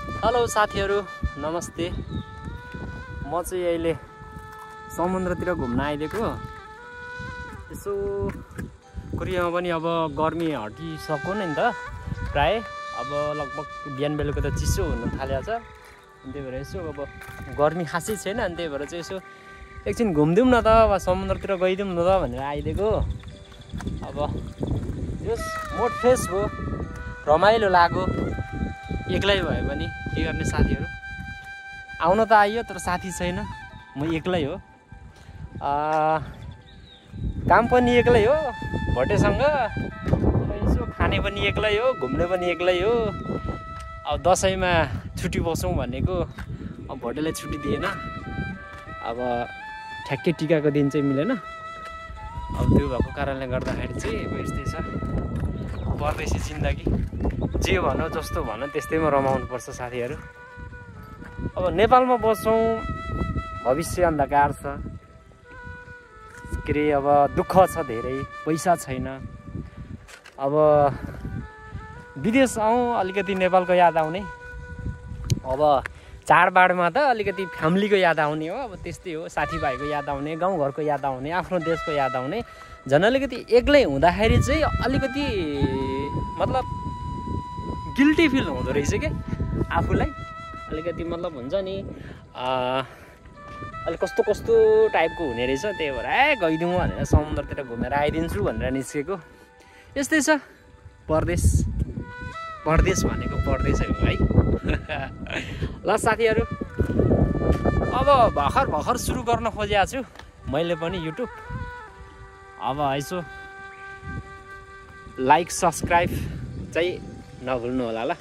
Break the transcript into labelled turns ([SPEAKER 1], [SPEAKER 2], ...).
[SPEAKER 1] Hello साथीहरू, नमस्ते। म चाहिँ अहिले समुद्रतिर घुम्न आइदिएको। यसो कोरियामा पनि अब गर्मी हटिसक्यो नि त प्राय। अब लगभग बिहान बेलुका त चिसो हुन थालेको छ। त्यही भएर यसो अब गर्मी खासै छैन, अनि त्यही भएर चाहिँ यसो एकछिन घुम्दिउँ न त, अब समुद्रतिर गइदिउँ न त भनेर आइदिएको। अब जस मोड फ्रेस भयो, रमाइलो लाग्यो। एक्लै भए पनि के गर्ने साथीहरू, आउन त आइयो तर साथी छैन, म एक्लै हो। काम पनि एक्लै हो भटेसँग, यसो खाने पनि एक्लै हो, घुम्ने पनि एक्लै हो। अब दसैँमा छुट्टी बसौँ भनेको, अब भटेलाई छुट्टी दिएन। अब ठ्याक्कै टिकाको दिन चाहिँ मिलेन। अब त्यो भएको कारणले गर्दाखेरि चाहिँ अब यस्तै छ परदेशी जिन्दगी। जे भनौँ जस्तो भनौँ त्यस्तैमा रमाउनुपर्छ साथीहरू। अब नेपालमा बस्छौँ, भविष्य अन्धकार छ के अरे, अब दुःख छ धेरै, पैसा छैन। अब विदेश आउँ अलिकति नेपालको याद आउने, अब चाडबाडमा त अलिकति फ्यामिलीको याद आउने हो। अब त्यस्तै हो, साथीभाइको याद आउने, गाउँघरको याद आउने, आफ्नो देशको याद आउने। झन् अलिकति एक्लै हुँदाखेरि चाहिँ अलिकति मतलब गिल्टी फिल हुँदो रहेछ क्या आफूलाई। अलिकति मतलब हुन्छ नि अलिक कस्तो कस्तो टाइपको हुने रहेछ। त्यही भएर गइदिउँ भनेर समुद्रतिर घुमेर आइदिन्छु भनेर निस्केको। यस्तै छ परदेश। परदेश भनेको परदेशै हो है। ल साथीहरू, अब भर्खर सुरु गर्न खोजेको छु मैले पनि युट्युब। अब यसो लाइक सब्सक्राइब चाहिँ नभुल्नु होला ल।